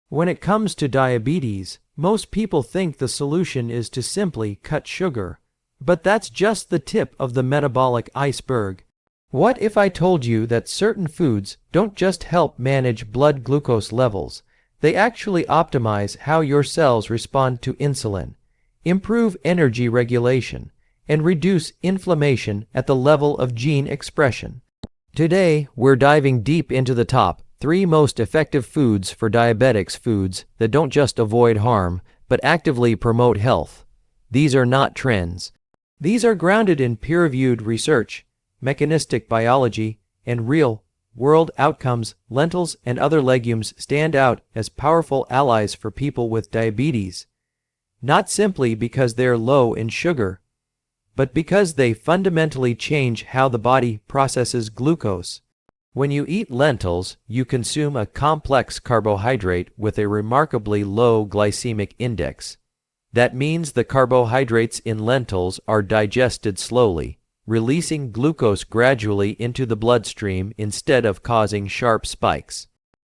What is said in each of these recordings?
When it comes to diabetes, most people think the solution is to simply cut sugar. But that's just the tip of the metabolic iceberg. What if I told you that certain foods don't just help manage blood glucose levels, they actually optimize how your cells respond to insulin, improve energy regulation, and reduce inflammation at the level of gene expression? Today, we're diving deep into the top 3 most effective foods for diabetics, foods that don't just avoid harm, but actively promote health. These are not trends. These are grounded in peer-reviewed research, mechanistic biology, and real-world outcomes. Lentils and other legumes stand out as powerful allies for people with diabetes, not simply because they're low in sugar, but because they fundamentally change how the body processes glucose. When you eat lentils, you consume a complex carbohydrate with a remarkably low glycemic index. That means the carbohydrates in lentils are digested slowly, releasing glucose gradually into the bloodstream instead of causing sharp spikes.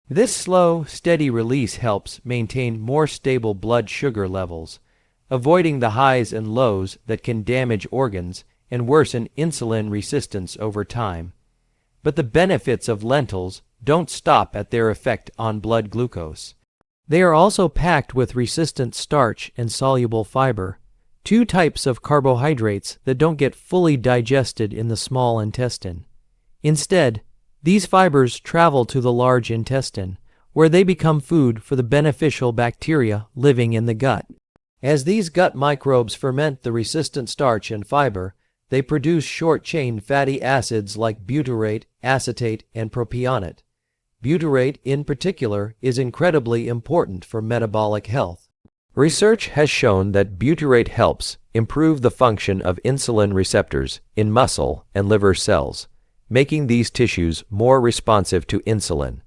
This slow, steady release helps maintain more stable blood sugar levels, avoiding the highs and lows that can damage organs and worsen insulin resistance over time. But the benefits of lentils don't stop at their effect on blood glucose. They are also packed with resistant starch and soluble fiber, 2 types of carbohydrates that don't get fully digested in the small intestine. Instead, these fibers travel to the large intestine, where they become food for the beneficial bacteria living in the gut. As these gut microbes ferment the resistant starch and fiber, they produce short-chain fatty acids like butyrate, acetate, and propionate. Butyrate, in particular, is incredibly important for metabolic health. Research has shown that butyrate helps improve the function of insulin receptors in muscle and liver cells, making these tissues more responsive to insulin.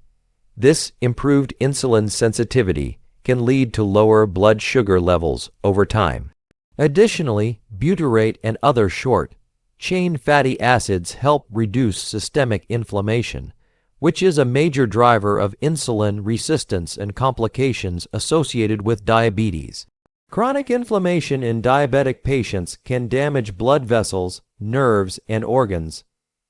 This improved insulin sensitivity can lead to lower blood sugar levels over time. Additionally, butyrate and other short-chain fatty acids help reduce systemic inflammation, which is a major driver of insulin resistance and complications associated with diabetes. Chronic inflammation in diabetic patients can damage blood vessels, nerves, and organs,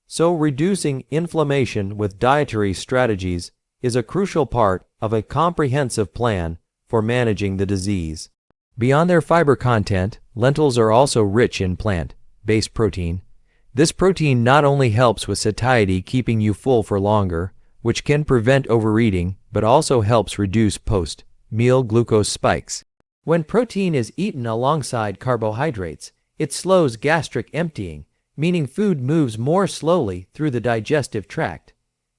so reducing inflammation with dietary strategies is a crucial part of a comprehensive plan for managing the disease. Beyond their fiber content, lentils are also rich in plant-based protein. This protein not only helps with satiety, keeping you full for longer, which can prevent overeating, but also helps reduce post-meal glucose spikes. When protein is eaten alongside carbohydrates, it slows gastric emptying, meaning food moves more slowly through the digestive tract.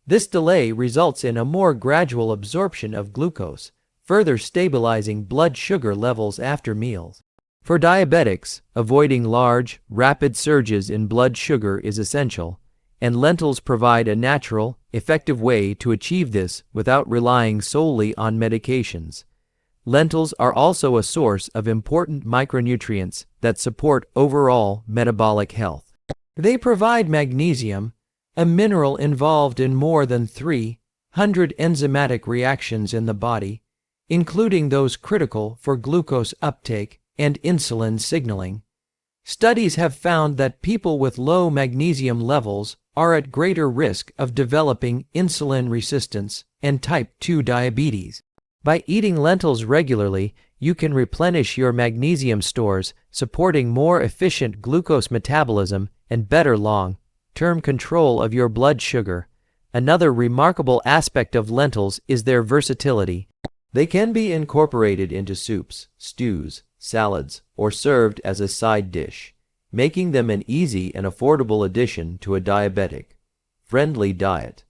This delay results in a more gradual absorption of glucose, further stabilizing blood sugar levels after meals. For diabetics, avoiding large, rapid surges in blood sugar is essential, and lentils provide a natural, effective way to achieve this without relying solely on medications. Lentils are also a source of important micronutrients that support overall metabolic health. They provide magnesium, a mineral involved in more than 300 enzymatic reactions in the body, including those critical for glucose uptake and insulin signaling. Studies have found that people with low magnesium levels are at greater risk of developing insulin resistance and type 2 diabetes. By eating lentils regularly, you can replenish your magnesium stores, supporting more efficient glucose metabolism and better long-term control of your blood sugar. Another remarkable aspect of lentils is their versatility. They can be incorporated into soups, stews, salads, or served as a side dish, making them an easy and affordable addition to a diabetic-friendly diet.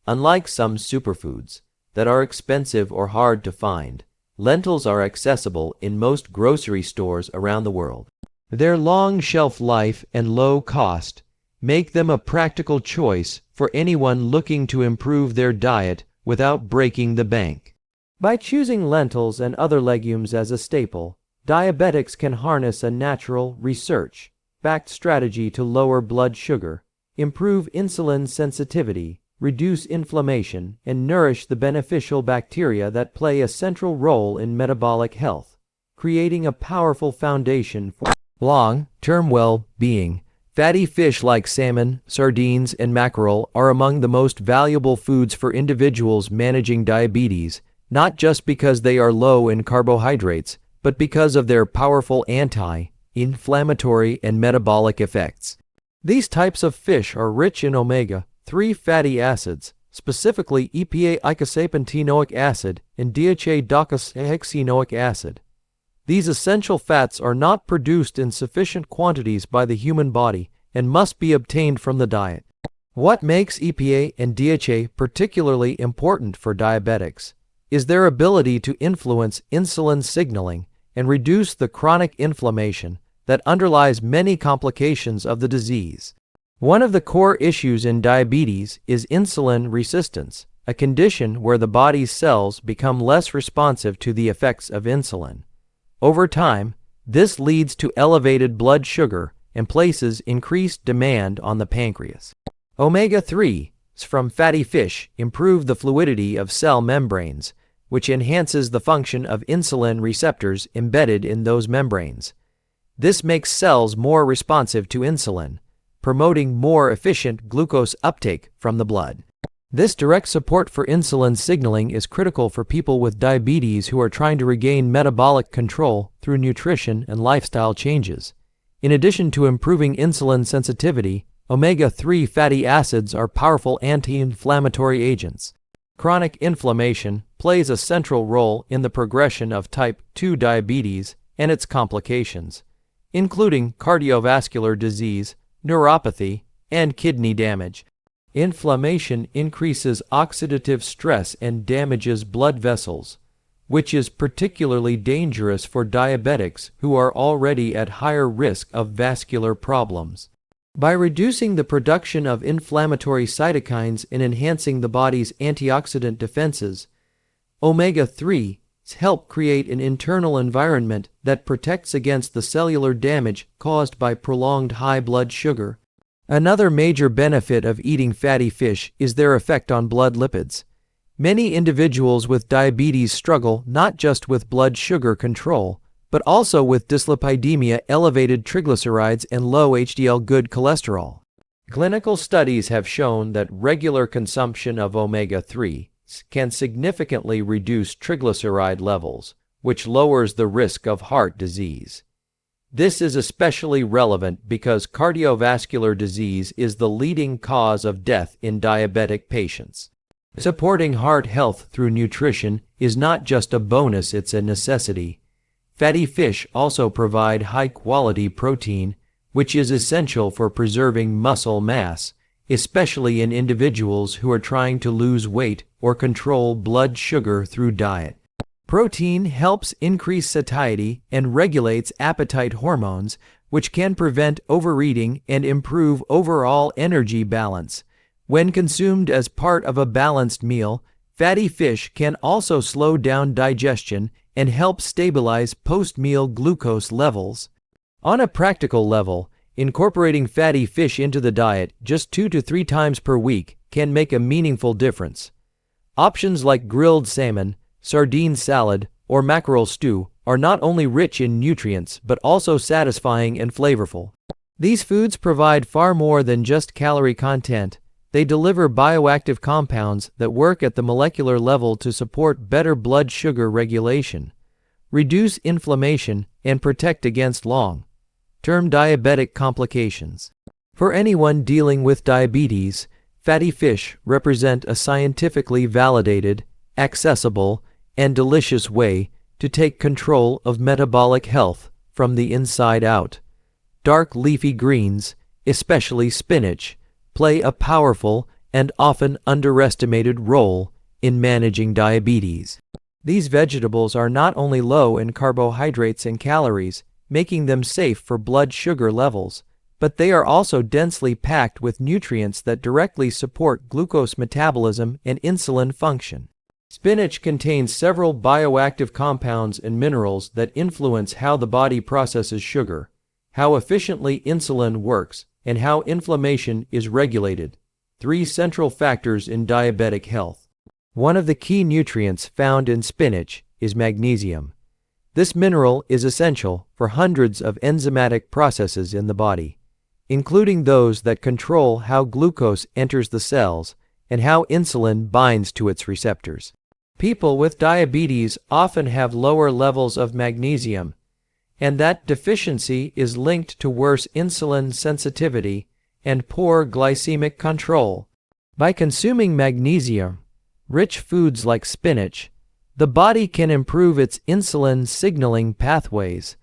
Unlike some superfoods that are expensive or hard to find, lentils are accessible in most grocery stores around the world. Their long shelf life and low cost make them a practical choice for anyone looking to improve their diet without breaking the bank. By choosing lentils and other legumes as a staple, diabetics can harness a natural, research-backed strategy to lower blood sugar, improve insulin sensitivity, reduce inflammation, and nourish the beneficial bacteria that play a central role in metabolic health, creating a powerful foundation for long-term well-being. Fatty fish like salmon, sardines, and mackerel are among the most valuable foods for individuals managing diabetes, not just because they are low in carbohydrates, but because of their powerful anti-inflammatory and metabolic effects. These types of fish are rich in omega-3 fatty acids, specifically EPA-eicosapentaenoic acid and DHA-docosahexaenoic acid. These essential fats are not produced in sufficient quantities by the human body and must be obtained from the diet. What makes EPA and DHA particularly important for diabetics is their ability to influence insulin signaling and reduce the chronic inflammation that underlies many complications of the disease. One of the core issues in diabetes is insulin resistance, a condition where the body's cells become less responsive to the effects of insulin. Over time, this leads to elevated blood sugar and places increased demand on the pancreas. Omega-3s from fatty fish improve the fluidity of cell membranes, which enhances the function of insulin receptors embedded in those membranes. This makes cells more responsive to insulin, promoting more efficient glucose uptake from the blood. This direct support for insulin signaling is critical for people with diabetes who are trying to regain metabolic control through nutrition and lifestyle changes. In addition to improving insulin sensitivity, omega-3 fatty acids are powerful anti-inflammatory agents. Chronic inflammation plays a central role in the progression of type 2 diabetes and its complications, including cardiovascular disease, neuropathy, and kidney damage. Inflammation increases oxidative stress and damages blood vessels, which is particularly dangerous for diabetics who are already at higher risk of vascular problems. By reducing the production of inflammatory cytokines and enhancing the body's antioxidant defenses, omega-3s help create an internal environment that protects against the cellular damage caused by prolonged high blood sugar. Another major benefit of eating fatty fish is their effect on blood lipids. Many individuals with diabetes struggle not just with blood sugar control, but also with dyslipidemia, elevated triglycerides, and low HDL good cholesterol. Clinical studies have shown that regular consumption of omega-3s can significantly reduce triglyceride levels, which lowers the risk of heart disease. This is especially relevant because cardiovascular disease is the leading cause of death in diabetic patients. Supporting heart health through nutrition is not just a bonus, it's a necessity. Fatty fish also provide high-quality protein, which is essential for preserving muscle mass, especially in individuals who are trying to lose weight or control blood sugar through diet. Protein helps increase satiety and regulates appetite hormones, which can prevent overeating and improve overall energy balance. When consumed as part of a balanced meal, fatty fish can also slow down digestion and help stabilize post-meal glucose levels. On a practical level, incorporating fatty fish into the diet just 2 to 3 times per week can make a meaningful difference. Options like grilled salmon, sardine salad, or mackerel stew are not only rich in nutrients but also satisfying and flavorful. These foods provide far more than just calorie content. They deliver bioactive compounds that work at the molecular level to support better blood sugar regulation, reduce inflammation, and protect against long-term diabetic complications. For anyone dealing with diabetes, fatty fish represent a scientifically validated, accessible, and delicious way to take control of metabolic health from the inside out. Dark leafy greens, especially spinach, play a powerful and often underestimated role in managing diabetes. These vegetables are not only low in carbohydrates and calories, making them safe for blood sugar levels, but they are also densely packed with nutrients that directly support glucose metabolism and insulin function. Spinach contains several bioactive compounds and minerals that influence how the body processes sugar, how efficiently insulin works, and how inflammation is regulated. Three central factors in diabetic health. One of the key nutrients found in spinach is magnesium. This mineral is essential for hundreds of enzymatic processes in the body, including those that control how glucose enters the cells and how insulin binds to its receptors. People with diabetes often have lower levels of magnesium, and that deficiency is linked to worse insulin sensitivity and poor glycemic control. By consuming magnesium-rich foods like spinach, the body can improve its insulin signaling pathways,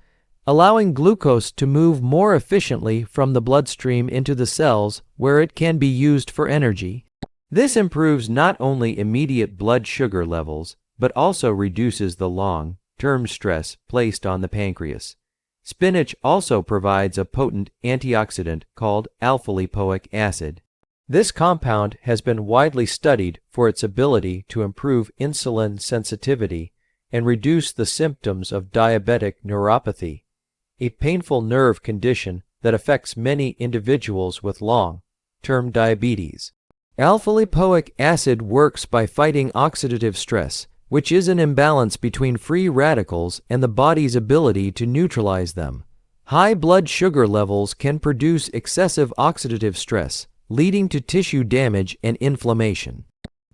allowing glucose to move more efficiently from the bloodstream into the cells where it can be used for energy. This improves not only immediate blood sugar levels, but also reduces the long-term stress placed on the pancreas. Spinach also provides a potent antioxidant called alpha-lipoic acid. This compound has been widely studied for its ability to improve insulin sensitivity and reduce the symptoms of diabetic neuropathy, a painful nerve condition that affects many individuals with long-term diabetes. Alpha-lipoic acid works by fighting oxidative stress, which is an imbalance between free radicals and the body's ability to neutralize them. High blood sugar levels can produce excessive oxidative stress, leading to tissue damage and inflammation.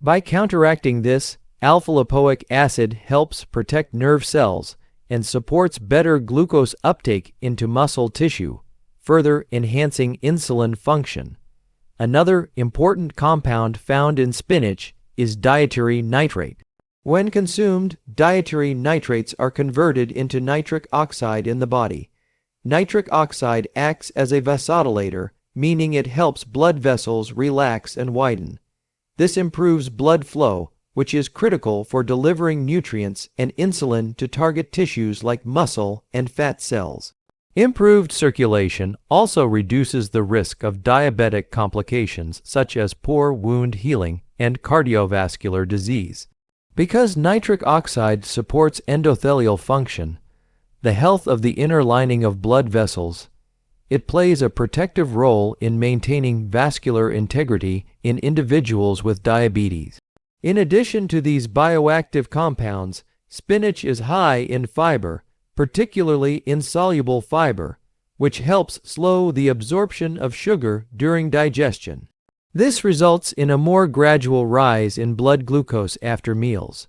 By counteracting this, alpha-lipoic acid helps protect nerve cells and supports better glucose uptake into muscle tissue, further enhancing insulin function. Another important compound found in spinach is dietary nitrate. When consumed, dietary nitrates are converted into nitric oxide in the body. Nitric oxide acts as a vasodilator, meaning it helps blood vessels relax and widen. This improves blood flow, which is critical for delivering nutrients and insulin to target tissues like muscle and fat cells. Improved circulation also reduces the risk of diabetic complications such as poor wound healing and cardiovascular disease. Because nitric oxide supports endothelial function, the health of the inner lining of blood vessels, it plays a protective role in maintaining vascular integrity in individuals with diabetes. In addition to these bioactive compounds, spinach is high in fiber, particularly insoluble fiber, which helps slow the absorption of sugar during digestion. This results in a more gradual rise in blood glucose after meals,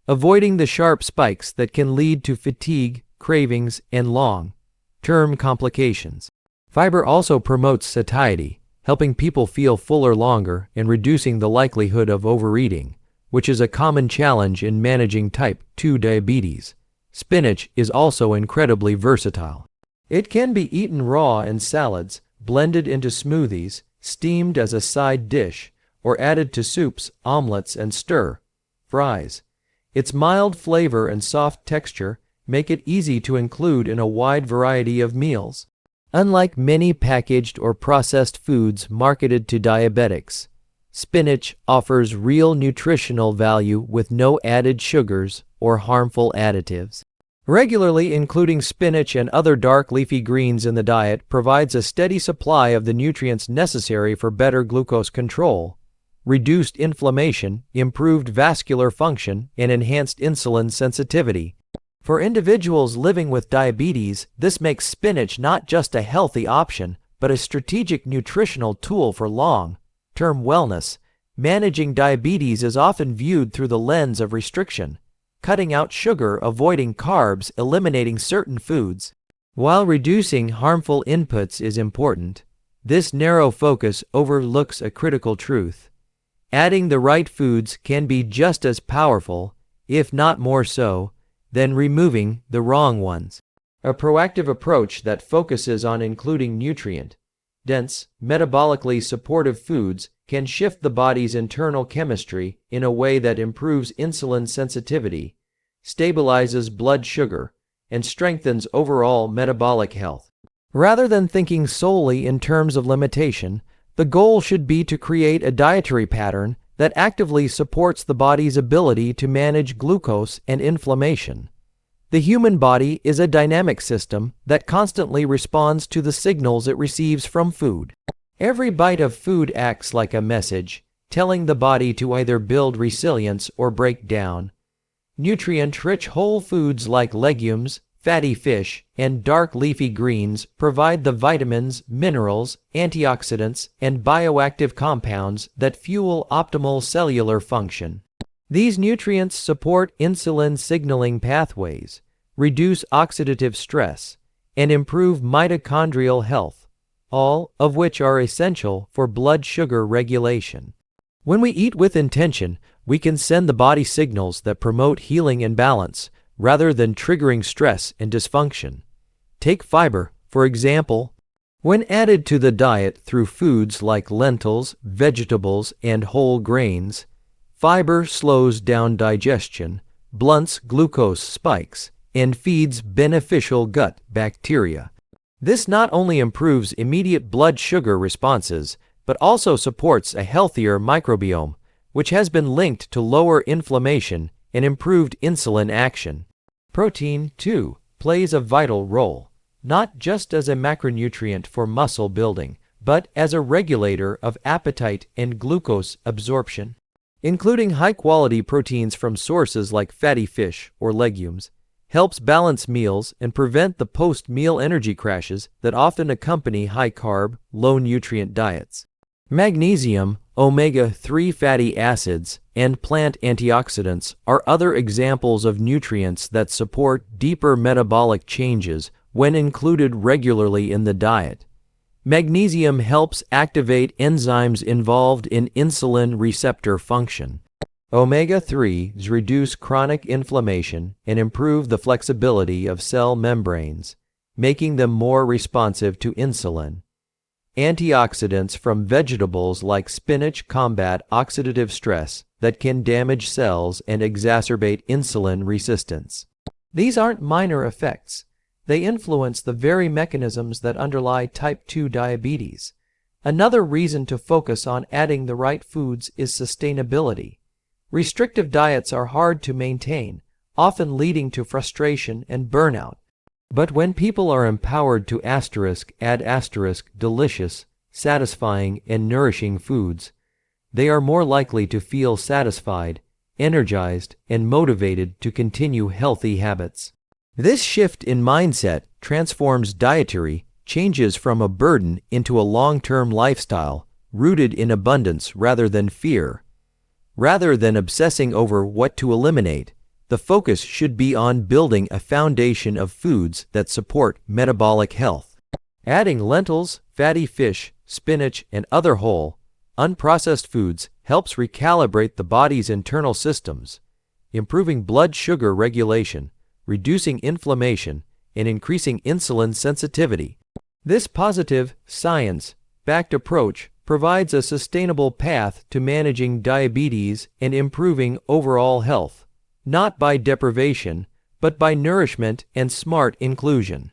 avoiding the sharp spikes that can lead to fatigue, cravings, and long-term complications. Fiber also promotes satiety, helping people feel fuller longer and reducing the likelihood of overeating, which is a common challenge in managing type 2 diabetes. Spinach is also incredibly versatile. It can be eaten raw in salads, blended into smoothies, steamed as a side dish, or added to soups, omelets, and stir-fries. Its mild flavor and soft texture make it easy to include in a wide variety of meals. Unlike many packaged or processed foods marketed to diabetics, spinach offers real nutritional value with no added sugars or harmful additives. Regularly including spinach and other dark leafy greens in the diet provides a steady supply of the nutrients necessary for better glucose control, reduced inflammation, improved vascular function, and enhanced insulin sensitivity. For individuals living with diabetes, this makes spinach not just a healthy option, but a strategic nutritional tool for long-term wellness. Managing diabetes is often viewed through the lens of restriction, cutting out sugar, avoiding carbs, eliminating certain foods. While reducing harmful inputs is important, this narrow focus overlooks a critical truth. Adding the right foods can be just as powerful, if not more so, than removing the wrong ones. A proactive approach that focuses on including nutrient-dense, metabolically supportive foods can shift the body's internal chemistry in a way that improves insulin sensitivity, stabilizes blood sugar, and strengthens overall metabolic health. Rather than thinking solely in terms of limitation, the goal should be to create a dietary pattern that actively supports the body's ability to manage glucose and inflammation. The human body is a dynamic system that constantly responds to the signals it receives from food. Every bite of food acts like a message, telling the body to either build resilience or break down. Nutrient-rich whole foods like legumes, fatty fish, and dark leafy greens provide the vitamins, minerals, antioxidants, and bioactive compounds that fuel optimal cellular function. These nutrients support insulin signaling pathways, reduce oxidative stress, and improve mitochondrial health, all of which are essential for blood sugar regulation. When we eat with intention, we can send the body signals that promote healing and balance, rather than triggering stress and dysfunction. Take fiber, for example. When added to the diet through foods like lentils, vegetables, and whole grains, fiber slows down digestion, blunts glucose spikes, and feeds beneficial gut bacteria. This not only improves immediate blood sugar responses, but also supports a healthier microbiome, which has been linked to lower inflammation and improved insulin action. Protein, too, plays a vital role, not just as a macronutrient for muscle building, but as a regulator of appetite and glucose absorption. Including high-quality proteins from sources like fatty fish or legumes helps balance meals and prevent the post-meal energy crashes that often accompany high-carb, low-nutrient diets. Magnesium, omega-3 fatty acids, and plant antioxidants are other examples of nutrients that support deeper metabolic changes when included regularly in the diet. Magnesium helps activate enzymes involved in insulin receptor function. Omega-3s reduce chronic inflammation and improve the flexibility of cell membranes, making them more responsive to insulin. Antioxidants from vegetables like spinach combat oxidative stress that can damage cells and exacerbate insulin resistance. These aren't minor effects. They influence the very mechanisms that underlie type 2 diabetes. Another reason to focus on adding the right foods is sustainability. Restrictive diets are hard to maintain, often leading to frustration and burnout. But when people are empowered to add delicious, satisfying, and nourishing foods, they are more likely to feel satisfied, energized, and motivated to continue healthy habits. This shift in mindset transforms dietary changes from a burden into a long-term lifestyle rooted in abundance rather than fear. Rather than obsessing over what to eliminate, the focus should be on building a foundation of foods that support metabolic health. Adding lentils, fatty fish, spinach, and other whole, unprocessed foods helps recalibrate the body's internal systems, improving blood sugar regulation, reducing inflammation, and increasing insulin sensitivity. This positive, science-backed approach provides a sustainable path to managing diabetes and improving overall health, not by deprivation, but by nourishment and smart inclusion.